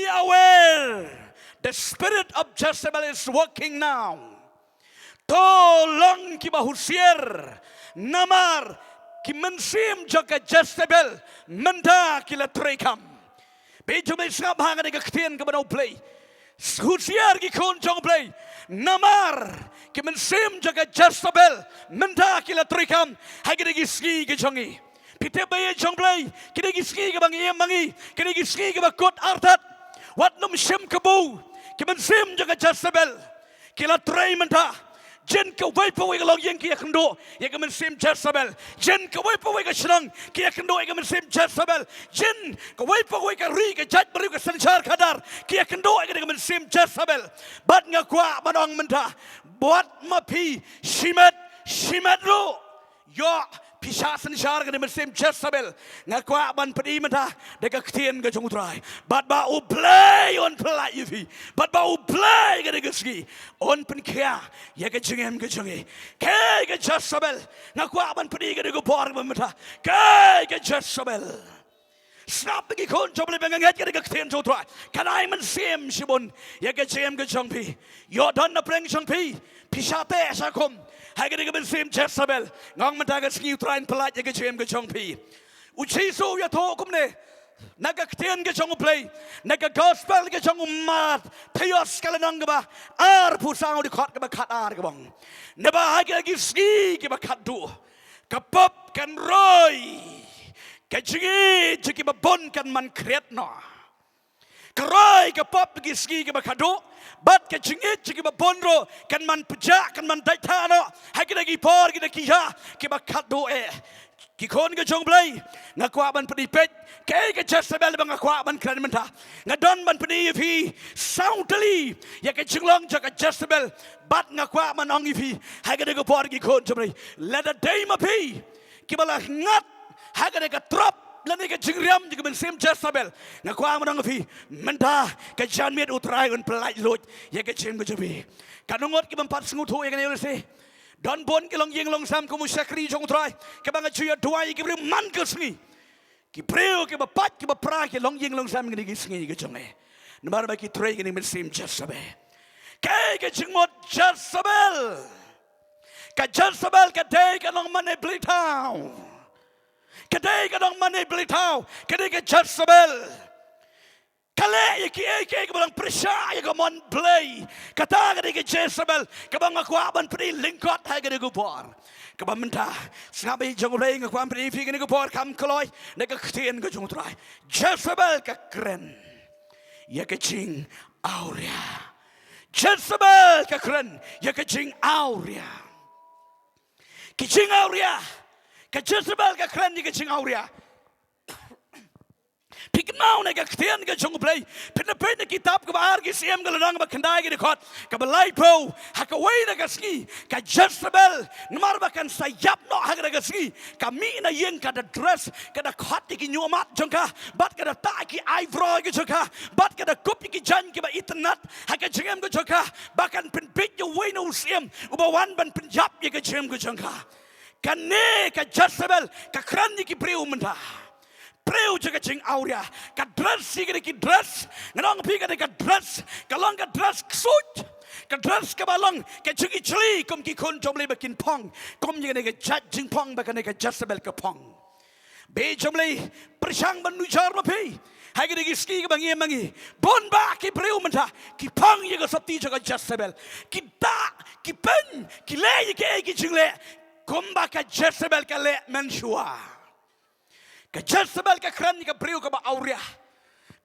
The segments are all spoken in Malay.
aware. The spirit of Jezebel is working now. Tolong ki Husiar namar ki mensim jaga Jezebel menda ki la trekam. Bejo me sngap hang ada ketien ke banau play. Husiar ki kon jong play. Namar ki mensim jaga Jezebel menda ki la trekam. Hagi gi ski ke jongi. Pite baye jong play. Kida gi ski ke bangi mangi. Kida gi ski ke bakot artat. Wat num sim kebu. Ki mensim jaga Jezebel. Ki la trei menda. Jen ka wai pa wai ka long yang ki akendo ya ka mensim Jezebel. Jen ka wai pa wai ka shrang ki akendo ya ka mensim Jezebel. Jen ka wai pa wai ka ri ka jaj bari ka sanchar kadar ki akendo ya ka mensim Jezebel. Bat nga kwa manong menta buat mapi shimet ro yo pisah sanchar ka mensim Jezebel nga kwa ban pedi menta de ka ktien ka jongutrai. Bat ba u play on play yufi. Bat ba u play ka de ka ski. On pen kia ya ka jingem ka jongi. Kai ka Jezebel nga kwa ban pedi ka de ka por ka menta. Kai ka Jezebel. Snap ki kon jobli benganget ka de ka ktien jongutrai. Kanai mensim shibun ya ka jingem ka jongpi. Yo don na pleng jongpi. Pisate asakom. Hagin ka mensim Jezebel. Ngong menta ka ski utrain pelat ya ka jingem ka jongpi. Uchiso ya to kumne. Naga ktien ke jong play, naga gospel ke jong mat, tayos kalanang ba, ar pusang di kot ke ba kat ar ke bang, neba hagi lagi ski ke ba kat du, kapop kan roy, kajingi jiki ba bon kan man kreat no, karoy kapop lagi ski ke ba kat du, bat kajingi jiki ba bon ro kan man pejak kan man daita no, hagi lagi por kita kia ke ba kat du ki kon ke jong play ngakwa ban pedi pet ke Jezebel bang ngakwa ban kran menta ngadon ban pedi fi soundly ya ke jinglong jaga Jezebel bat ngakwa man ong fi haga de ko por ki kon jom play let the day ma pi ki bala ngat haga de ka trop lani ke jingram ji ben sim Jezebel ngakwa man ong fi menta ke jan met utrai un plai lot ya ke jim ko jobi kanungot ki ban pat sngu thu ya ke ne se Don bon ke long yeng long sam ko musakri jong trai ke bang chuya duai ke bri man ke sngi ki preo ke bapat ke bapra ke long yeng long sam ke gi sngi ke jong e namar ba ki trai ke ni mensim Jezebel ke jingmot Jezebel ke dei ke long mane blitau ke dei ke long mane blitau ke dei ke Jezebel kale iki ke bang pressure ya mon play kata ke ke Jezebel ke bang aku aban pri lingkot ha ke ku por ke bang menta snabe jong play ngak wan pri fi ke ku por kam kloi ne ke ktien ke jong trai Jezebel ke kren ya ke jing aurea Jezebel ke kren ya ke jing aurea ke jing aurea ke Jezebel ke kren ya ke jing aurea Piknau ne ktien ke jong play pina pina kitab ke bahar ki siem ke ladang ba khandai ke dekot ke balai po hakawai ne ski ka Jezebel namar ba kan sayap no ha ke ski kami na yeng ka da dress ka da khot ki nyumat jongka bat ka da ta ki eyebrow ke jongka bat ka da kup ki jan ki ba itnat ha ke jengem ke jongka bakan pin big yo wai no siem uba wan ban punjab ye ke jem ke jongka kane ka Jezebel ka kran ki preu menta Preu juga jing aurea, ka dress sige ki dress, ngadong pi ka dress, ka long ka dress suit, ka dress ka balong, ka jingi chli kom ki kon jomle bakin pong, kom ye ka jat jing pong ba ka Jezebel ka pong. Be jomle persang ban nujar ma pi, hai ki ski ka bangi mangi, bon ba ki preu menta, ki pong ye ka sapti juga Jezebel, ki ta, ki pen, ki le ye ki jingle, kom ba ka Jezebel ka le menshua. Ka Jezebel ka kran ka priu ka ba aurea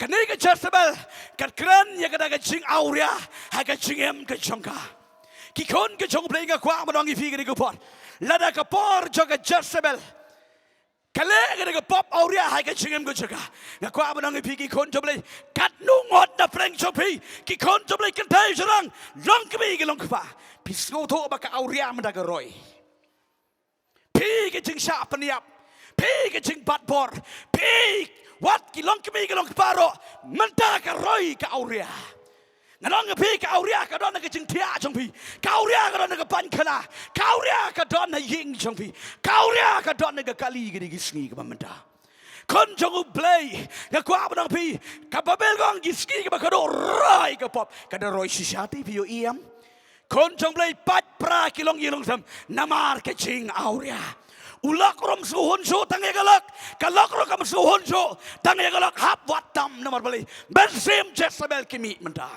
ka ne ka Jezebel ka kran ya ka da ka jing aurea ha ka jingem ka jongka ki kon ka jong play ka kwa manong i figure ko por lada ka por joga Jezebel ka le ka pop aurea ha ka jingem ka jongka na kwa manong i figi kon jong play kat nungot na freng chopi ki kon jong play kan tai jrang long kbi ki long kpa pisgo tho ba ka aurea man da ka roi pi ka jing sha paniap Pig jing bat bor, pig what kilong kami kilong paro, menta ka roy ka aurea. Nganong pi ka aurea ka don ka jing tia jong pi, ka aurea ka don ka pan kana, ka aurea ka don na ying jong pi, ka aurea ka don ka kali ka di gisni ka menta. Kon jong play ga kwa ba nang pi ka babel gong giski ka do rai ka pop ka do roi sishati pi yo iam kon jong play pat pra kilong yilong sam namar ka ching auria ulak rom su hon so tang galak kalak ro kam su hon so tang galak hap watam namar bali ben sim Jezebel kimi menta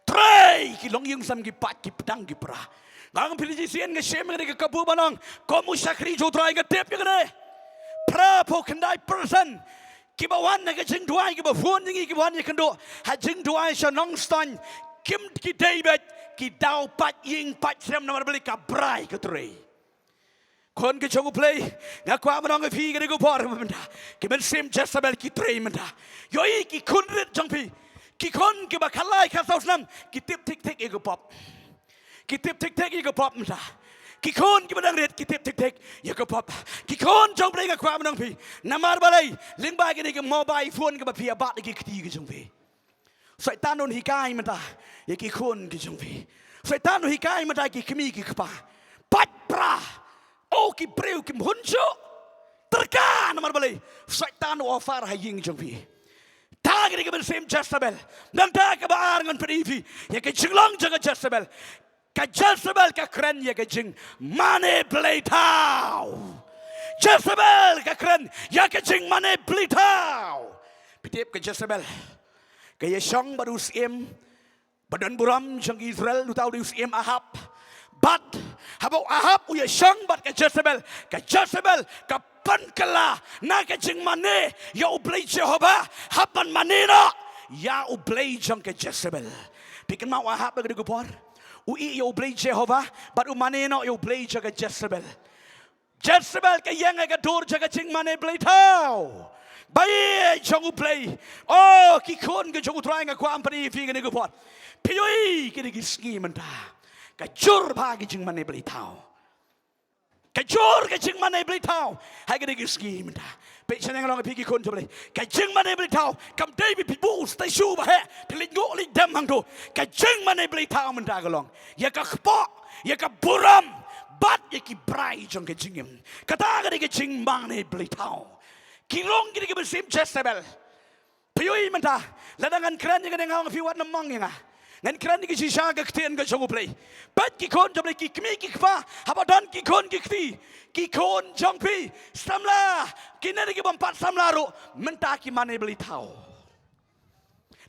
trai kilong yung sam gi pat ki pedang gi pra ngang piliji sien ga shem ga ka bu banang komu sakri jo trai ga tep ga ne pra po kendai person kibawan na ka jing duai ki ba phun ni ki wan ni kan do ha jing duai sha nong stan kim ki David ki dau pat ying pat sem namar bali ka brai ka trai kon ke chong play nga kwa manong ga phi ga go por manda ki ben sim Jezebel ki trai manda yoi ki kun rit jong phi ki kon ki ba khalai kha saus nam ki tip tik tik e go pop ki tip tik tik e go pop manda ki kon ki badang ret ki tip tik tik e go pop ki kon jong play nga kwa manong phi namar balai ling ba ki ni mobile phone ka ba phi ba ki kti ki jong phi Satan on hikai mata ye ki kon ki jong phi Satan on hikai mata ki kmi ki kpa pat pra o ki breu ki hunjo terka namar balai Satan o far ha ying jong phi ta ki ben sim Jezebel nang ta ka ba ngan pdi ye ki jinglong jang Jezebel ka Jezebel ka kren ye ki jing manipulate Jezebel ka kren ye ki jing manipulate pitip ka Jezebel kaya siyang barus badan buram siyang Israel lutaw di usiem Ahab but habaw Ahab uya siyang bat ka Jezebel ka pankala na ka jing mane ya ublay Jehovah haban manina ya ublay siyang ka Jezebel pikin mau Ahab ba gupor ui ya ublay Jehovah but umanino ya ublay siyang ka Jezebel ka yang ka dur siyang ka jing mane blay tao Bayi jangu play. Oh, ki kon ke jangu try nga kwam pani fi ngene ko pot. Piyoi ke gi ski menta. Ka jur ba gi jing mane bli tau. Ka jur ke jing mane bli tau. Ha ke gi ski menta. Pe chen nga long pi ki kon to bli. Ka jing mane bli tau. Kam David pi bu stai shu ba he. Pilit ngo li dem hang do. Ka jing mane bli tau menta ga long. Ya ka khpo, ya ka buram. Bat ya ki brai jong ke jingim. Kata ga gi jing mane bli tau. Kilong gini ke sim Jezebel. Piyoi menta. Ladangan keren yang kadang orang fiwat namang yang ngan keren ni kisi syaga ketian ke jong play. Bat ki kon jom ki kmi ki kfa. Habadan ki kon ki kti. Ki kon jong pi. Samla. Kina ni ki bampat samla ro. Menta ki mane beli tau.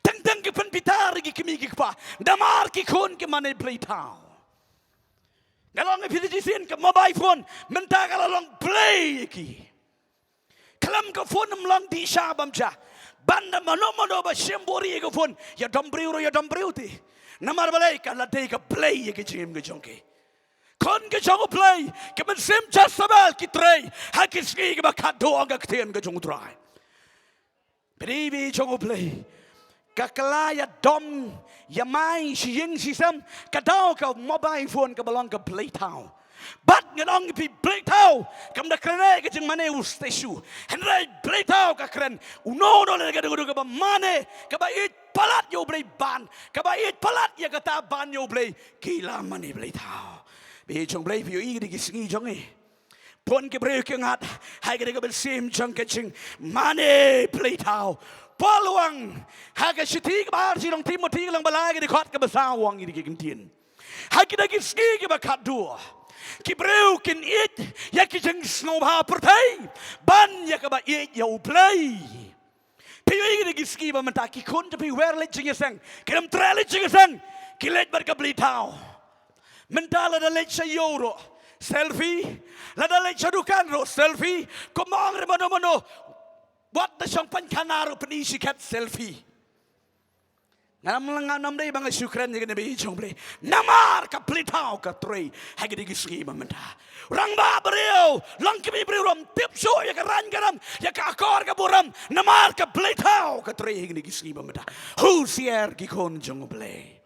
Teng teng ki pen pitar ki kmi ki kfa. Damar ki kon ki mane beli tau. Galong ni pilih jisin ke mobile phone. Menta galong play ki. Kalam ka phone lang di shabam ja banda mano ba shembori ka phone ya dombriu ti namar balai ka ladai ka play ke jim ke jonke kon ke jong play ke men sim Jezebel ki tray ha ki ski ka kado ga ktien ke jong try privi jong play ka klaya dom ya mai si ying si sam ka dau ka mobile phone ka balong ka play town Bat ngelong pi breakthrough kam da krene ke jing mane usteshu henry breakthrough ka kren uno no le ga du ka mane ka ba it palat yo blay ban ka ba it palat ya ka ta ban yo blay kila mane breakthrough be jong blay pi yo i di singi jong e pon ke break ngat hai ga ben sim jong ke jing mane breakthrough paluang ha ga shiti ba si long Timothy lang balai ga di khat ka ba sawang i di ke tin ha ki da ki ski ke ba khat du ki breu kin it ya ki jeng snow ha pertai ban ya ka ba it ya uplay piwi gi ski ba menta ki kon to pi wer le jing sang kem trele jing sang ki let bar ka bli tau mentala da le chayoro selfie la da le chadukan ro selfie komang re mono wat da sang pan kanaro pani sikat selfie Nam day bang syukran ni nabi jong ble namar ka plitau ka trei hagi gi ski mamenta rang ba breu lang kimi breu rom tip so ya ka ran garam ya ka akor ka buram namar ka plitau ka trei hagi gi ski mamenta Husiar gi kon jong ble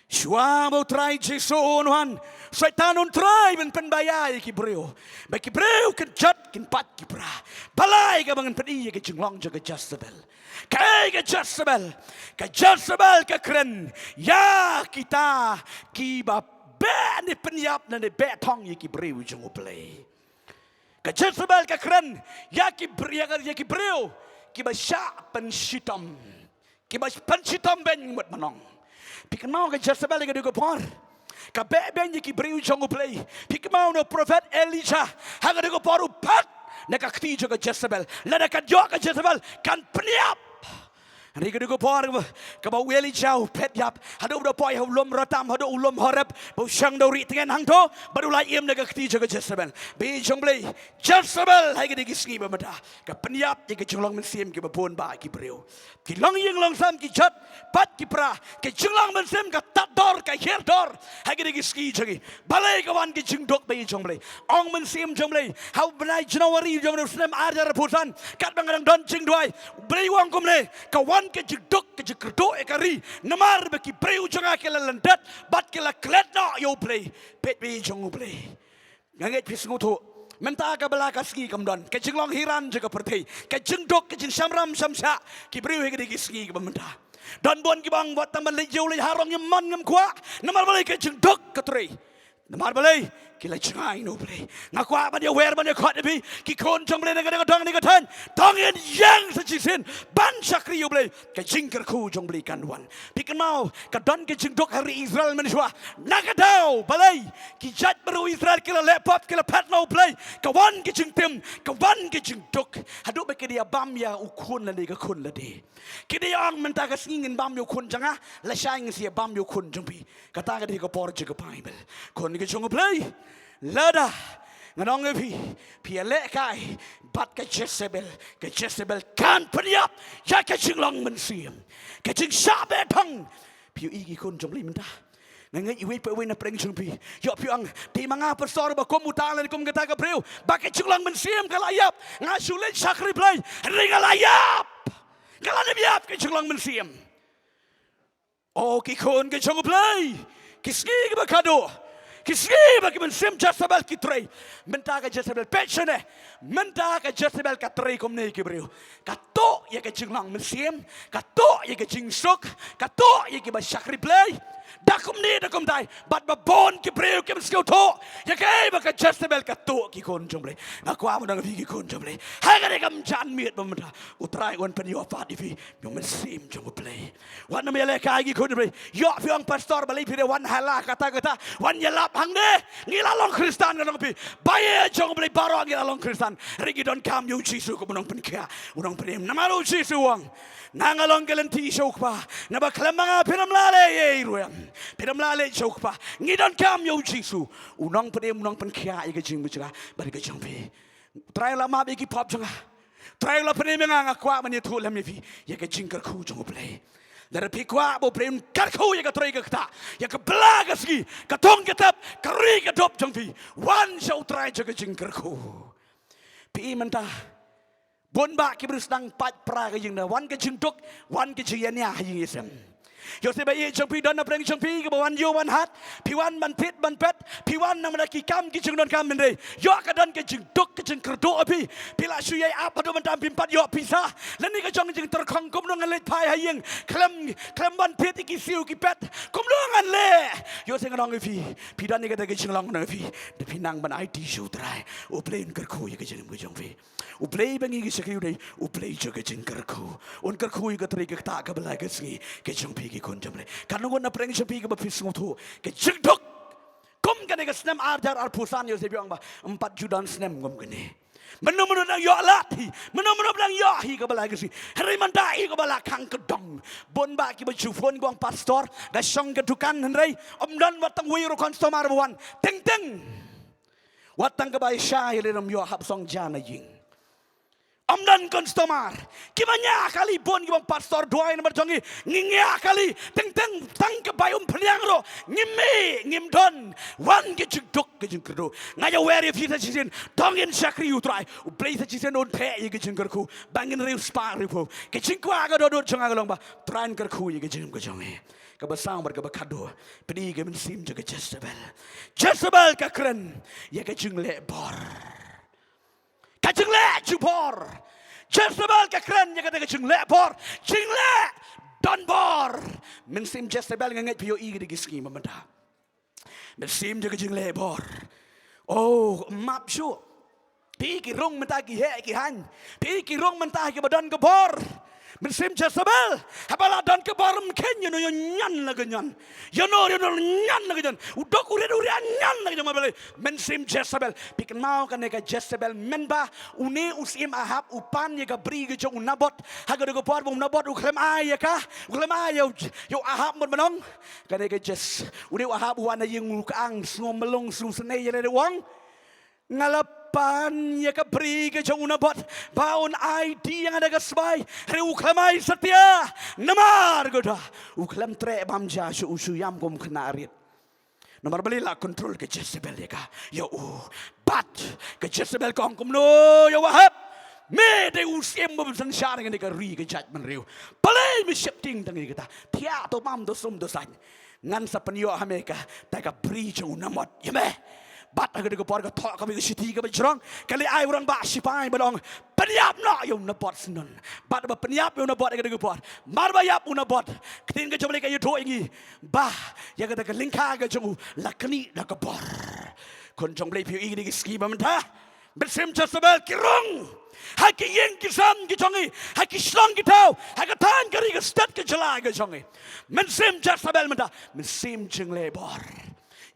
Suamo trai Jesu nuan Satan trai ben penbayai ki breu ba ki breu kan jat kin pat ki pra balai ka bangan pedi ki jinglong jaga Jezebel Kay ka Jezebel ka kren ya kita ki ba be ni penyap na ni be tong ki breu jong play ke Jezebel ke keren ya ki breu ki ba sha pensitam ki ba pensitam ben mut manong pikmau ke Jezebel ke du por ka be ben ki breu jong play pikmau no prophet Elijah ha ke du por pat na ka kti jo ke Jezebel la na ka jo ke Jezebel kan pniap Hari kedua por kebau weli jauh pet yap hadu udah poi ulum rotam hadu ulum horep bau syang dori tengen hang to baru lai im naga keti jaga Jezebel be jong blei Jezebel hai gede gisngi bamada ka peniap ke jonglang mensim ke babon ba ki breu ki long yeng long sam ki jat pat ki pra ke jonglang mensim ka tat dor ka her dor hai gede gisngi jagi balai ka wan ki jingdok be jong blei ong mensim jong blei hau benai Januari jong nem arjar pusan kat bangadang don jing duai blei wang kumle ka wan ke jidok ke jikrdo ekari namar be ki breu jonga ke la landat bat ke la kletna yo play pet be jong play nganget pisngu tho menta ka bala ka ski kam don ke jinglong hiran jaga perthei ke jingdok ke jing samram samsa ki breu he ke ski ke bamenta don bon ki bang wat taman le jo le harong yam man ngam kwa namar balai ke jingdok ke trei namar balai kila jangai no play ngakwa ba dia wer ba dia khot bi ki kon jong play nga dong ni ka tan dong yen yang sa chisin ban sakri yo play ka jingker khu jong play kan wan pikan mau ka don ke jingdok hari Israel menishwa nakadau balai ki jat baru Israel kila lepop kila pat no play ka wan ke jingtem ka wan ke jingdok hadu ba ke dia bam ya ukun la ka kun la de ki dia ang menta ka singin bam yo kun janga la shaing si bam yo kun jong bi kata ka di ka por ka bible kon ke jong play Lada nganong pi elek kai bat ke Jezebel kan peniap ya ke jinglong mensiam ke jing sabe thang pi igi kun jom lim ta ngai iwi pe wena preng jung pi yo pi ang ti manga pastor ba komutala ni kom kata ka preu ba ke jinglong mensiam kalayap ngasulen sakri play ringalayap kalane biap ke jinglong mensiam oh ki kun ke jong play kiski ba kado Kisih bagi mensim Jezebel kitrei, menta ke Jezebel pensione, menta ke Jezebel katrei komne kibriu, kato ye ke jinglang mensim, kato ye ke jingsuk, kato ye ke basyakri play, dakum ni dakum dai, bat babon kibriu ke menskiu to, ye ke bagi Jezebel kato ki kon jomble, aku amu dengan ki kon jomble, hai kare kam jan miet bamda, utrai wan penyopat divi, yang mensim jomble play, wan namanya kai ki kon jomble, yo fiang pastor balik pire wan halah kata wan yelap hang de ngilalong Kristan nganong pi baye jong beli baro ngilalong Kristan rigi don kam yu jisu ko monong penkia unong prem namaro jisu wang nangalong gelenti shokpa naba klemanga piramlale ye ruam piramlale shokpa ngidon kam yu jisu unong prem unong penkia ige jing bicara bari ke jong pi try lama bigi pop jonga try la prem nga kwa mani thu lam fi ye ke jing kar khu jong play dari pikwa bo prem karko ya katoi kata ya kebelaga ski katong ketap kari kedop jengpi wan show try jaga jingkerku pi mentah bon ba ki berusang pat pra ke jingda wan ke jingdok wan ke jianya hing isem Joseph ye jengpi don apreng jengpi ke bawan yo wan hat piwan ban pet piwan nam laki kam ki jingdon kam mende yo kadon ke jingdok ke jingkerdo api pila suyai apa do mentam pimpat yo pisa lani ke jong jing terkhong kum nong le pai hayeng klem ban pet ki siu ki pet kum nong le yo sing nong pi dan ni ke jinglong nong de pinang ban IT show try o plain kerku ye ke jing jengpi o play bangi ki sekriu dei o play jo ke jingkerku on kerku ye ke tri ke ta ke belaga singi ke jengpi kon jamle kanungon na preng champi ke bapis ngutu ke jingdok kum kene ke snem arjar ar pusan yo se biang ba 4 judan snem ngom kene menu nang yo lati menu nang yo hi ke bala ke si hari mandai ke bala kang kedong bon ba ki baju fon gong pastor ga song ke dukan henrei om dan watang wiro konstomar wan teng teng watang ke bai syai le yo hab song jana ying Amdan konstomar, kimanya kali bon kibang pastor doa yang berjongi, ngingya kali teng tang kebayum peniang ro, ngim don, wan kejengdok kejengkerdo, ngaya weri fita cisin, dongin sakri utrai, uplay cisin on te ye kejengkerku, bangin riu spa riu, kejengku aga dodot jong aga long ba, train kerku ye kejeng kejongi, kebasang berkebakado, pedi kemensim jaga Jezebel kekeren, ye kejeng lebor. Kajingle jubor, Jezebel kekeren yang kata kajingle bor, jingle don bor. Mensim Jezebel nganget pio igi di giski memenda. Mensim jaga jingle bor. Oh map syu, pi ki rong mentah ki he ki han pi ki rong mentah ki badan kebor Mensim Jezebel, habala dan kebar mungkin yo nyan lagi nyan, yo nyan lagi nyan, udah kuret nyan lagi nyan mabele. Mensim Jezebel, bikin mau kan nega Jezebel menba, uni usim ahab upan ye kabri ke jong unabot, haga dego por unabot uklem ay ka, uklem ay yo ahab menong, kan nega uni ahab wana yung ukang sngom melong sung senay ye de wang. Ngalapan ya kabri ke jong unabot baun ID yang ada kesbay hari uklamai setia namar goda uklam tre bamja su usuyam kom kenarit nomor belilah kontrol ke Jezebel ya ka ya bat ke Jezebel kong kom no ya wahab me de usim mo sang syar ngani ka ri ke judgment riu palai mi shifting tangi kita tia to mam do sum do san ngan sa penyo hameka ta ka bri jong unamot ya me bat agak dego por ka thok kami siti ka bajrong kali ai orang ba sipai badong peniap no yo na bot senun bat ba peniap yo na bot agak dego por mar ba yap una bot ketin ka jomle ka yo tho ingi ba ya ka ka lingka ka jomu lakni la ka por kon jomle piu igi digi ski ba menta besim Jezebel kirong haki yeng kisam ki jongi haki slong ki tau haki tan kari ka stat ka jala ka jongi mensim Jezebel menta mensim jingle bor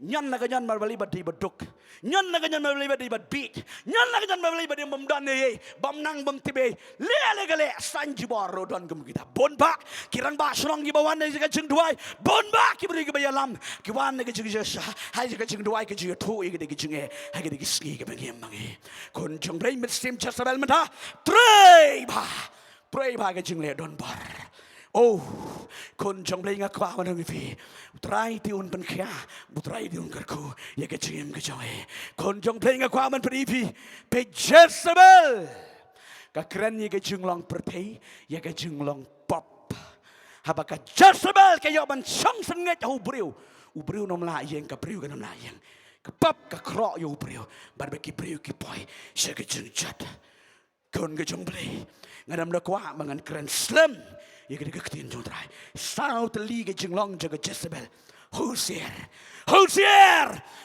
nyan naga nyan marbali badi baduk nyan naga nyan marbali badi badbeat nyan naga nyan marbali badi bamdan ye bamnang bam tibe le gale sanji baro don gum kita bon ba kirang ba srong gi bawan ne ga jing duai bon ba ki bri gi bayalam ki wan ne ga jing ja hai ga jing duai ki ji thu gi gi jing e hai gi ski gi bang mangi kon jong blai mit sim Jezebel mata trei ba ga jing le don bar kon jong blai nga kwa wan ngi fi trai ti un ban kya butrai ti un karku ye ke chim ke joy kon jong blai nga kwa man pri pe Jezebel ka kran ye ke jing long perpei ye ke jing long pop habaka Jezebel ke yo ban chong san nge u briu nom la yeng ka briu ka nom la yeng ka pop ka kro yo briu bar be ki briu ki poi she ke jing chat kon ke jong blai ngadam da kwa mangan kran slam ye ke ketin jong trai sao te li ke jing long jaga Jezebel Husiar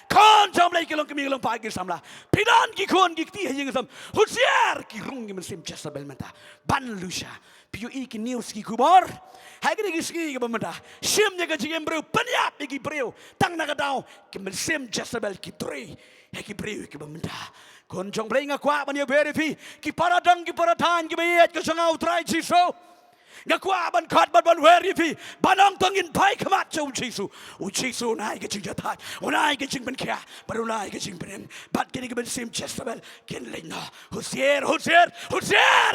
kon jom lai ke long kemi long pai ke samla pidan ki kon ki ti yeng sam Husiar ki rung ki mensim Jezebel menta ban lusha piu I ki news ki kubor hai ke ki ski ke bamenta sim ye ke jing breu penyap ki breu tang na ka dau ki mensim Jezebel ki tri he ki breu ki bamenta kon jong lai nga kwa ban ye verifi ki paradang ki paradan ki bayet ke jong au trai chi so ngakwa ban khat ban weri fi banang tongin pai khamat chu chisu nai ke ching jathat unai ke ching ban kya barunai ke ching ben bat ke ben sim Jezebel ken leina Husiar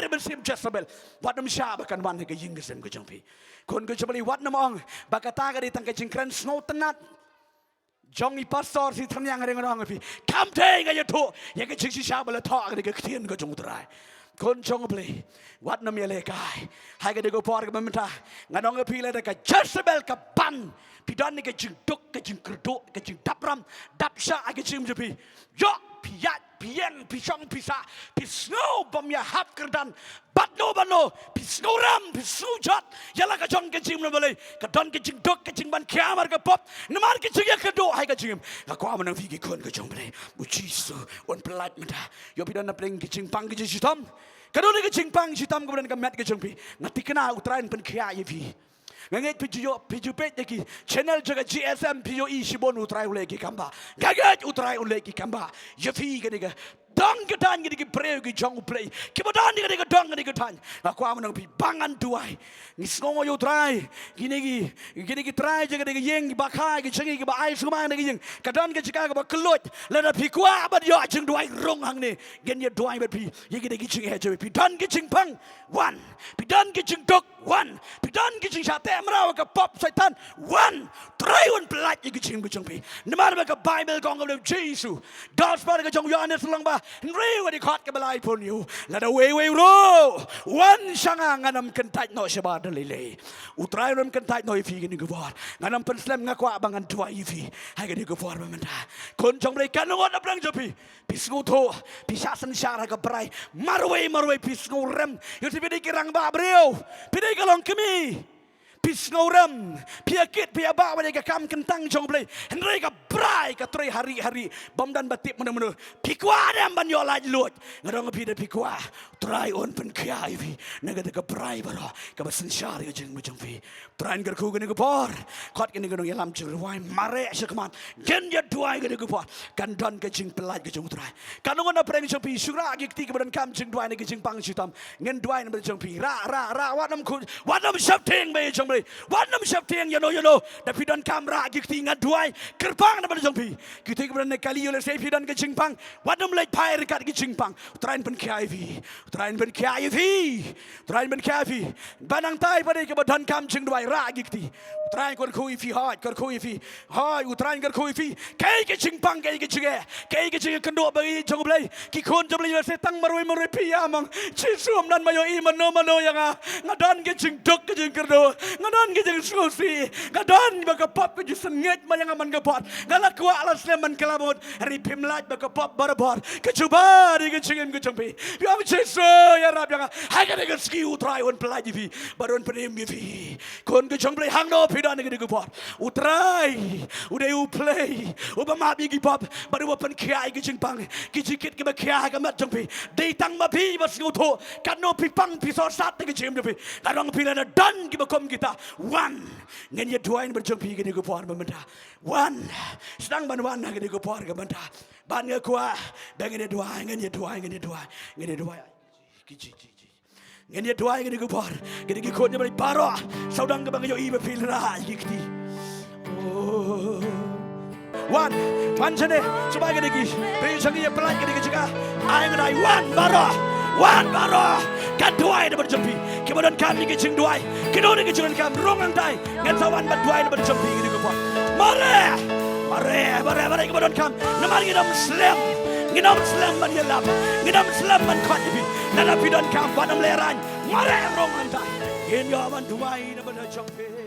ben sim Jezebel wat nam sha bakan wan ke ying ke sem ke jong fi kon ke jabali wat nam ong bakata ke tang ke ching kran snow tanat jong I pastor si thang yang reng fi kam te ga ye tho ye ke ching sha bala tho ke thien ke jong trai kon jong beli wat nam ye le kai hai ga de go por ga menta nganong ga pile ka Jezebel ka ban pidan ke jing duk ke jing kerdo ke jing dapram dapsha ke jing jepi yo piat pian pisong pisa pisno bam ya hap kerdan batno bano pisno ram pisno jat yala ka jong ke jing no beli ka don ke jing duk ke jing ban khamar ka pop namar ke jing ke do hai ka jing ka kwa manang fi ke kon ka jong beli bu chisu on pelat menta yo pidan na pleng ke jing pang ke jing tom kadone ke jing pang sitam kemudian ke met ke jong pi ngati kena utrain pen khia ye fi nganget piju pet ki channel jaga GSM pio I sibon utrai ule ki kamba gaget utrai ule ki kamba ye fi ke ga dong ke dan ke breu ki jong play ki bodan ke dong ke tan aku amun pi bangan tuai ni sngo yo trai gini ki trai jaga ke yeng bakhai ki chengi ki ba ai suma ke yeng kadan ke jika ke ba kelot la pi kwa ba yo jing duai rong hang ni gen ye duai ba pi ye ke ching he je pi dan ke ching pang one pi dan ke ching dok one pi dan ke ching sate mraw ka pop satan one try one plat ye ke ching bu jong pi namar ba ka bible kong of Jesus gospel ke jong Yohanes lang ba Nri wadi khat ke balai pun you lada we ro wan sanga nganam kentai no shaba dalile utrai ram kentai no ifi ni gwa nganam penslam ngakwa bangan tua ifi hai ke ni gwa mamanda kon jong bre kan ngot aplang jopi pisngu tho pisasan syara ka brai marwe pisngu rem yo ti bidi kirang ba breu bidi kalong kemi pis ngauram piakit piaba pada kam kentang jong play henry ka brai ka trei hari-hari bom dan batik mana-mana pikwa dem ban yo laj lut ngadong pi de pikwa try on pen kai vi naga ka brai bara ka basen syari jeng jong vi try ngar ku gani ko por khot gani gano yalam jeng wai mare sekman gen ya duai gani ko por kan don ka jing pelaj ka jong try kanong na preng jong pi syura gi ti ka ban kam jing duai ni ka jing pang sitam ngen duai na jong pi ra wat nam ku wat nam shap teng be jong play wat nam shap teng you know da pi don kam ra gi ti ngat duai kerpang na ban jong pi ki ti ka ban kali yo le sei pi don ka jing pang wat nam lej pai rekat gi jing pang try pen kai vi try pen kai vi try pen kai vi banang tai pada ka ban kam jing duai ra gi ti try kon khu fi hot kon khu fi hoi u try kon khu fi kai ki jing pang kai ki jing kendo bagi jong play ki kon jong play se tang maroi pi amang chi suam nan mayo I mano yang ngadon ki jing dok ki jing kendo ngadon ki jing susi ngadon ba ka pop ki jing nget ma yang man ka pot ngala kwa ala sleman kelabot ri pim laj ba ka pop barabor ke cuba di ki jing ki jong pi pi am chi so ya rab yang ha ka ki ski u try on play vi baron penem vi kon ki jong play hang no pi don ki pot u try u de u play u ba ma bi ki pop baru ba pen kai ki jing pang ki jikit ki ba kai ka mat jong pi de tang ma pi ba snu tho kan no pi pang pi so sat ki jim pi kadang pi na dan ki ba kom kita one ngen ye duai ba jong pi ki ko por ba menta one sedang ban wan ki ko por ka menta ban nge kwa ba ngen ye duai ngen ye duai ki ji ngen ye duai ki ko por ki ko ne ba paro saudang ka ba yo I ba pi ra ki oh one sene supaya kita gis beri sangi yang pelaj kita juga ayam dai one baro kan duai na berjumpi kemudian kami kicing duai kemudian kicing kami rongang dai ngan sawan berduai na berjumpi kita kuat mare kemudian kami namar ngidam slam ban yelam ngidam slam ban kuat ibi nana pidon kami wadam leran mare rongang dai gen yawan duai na berjumpi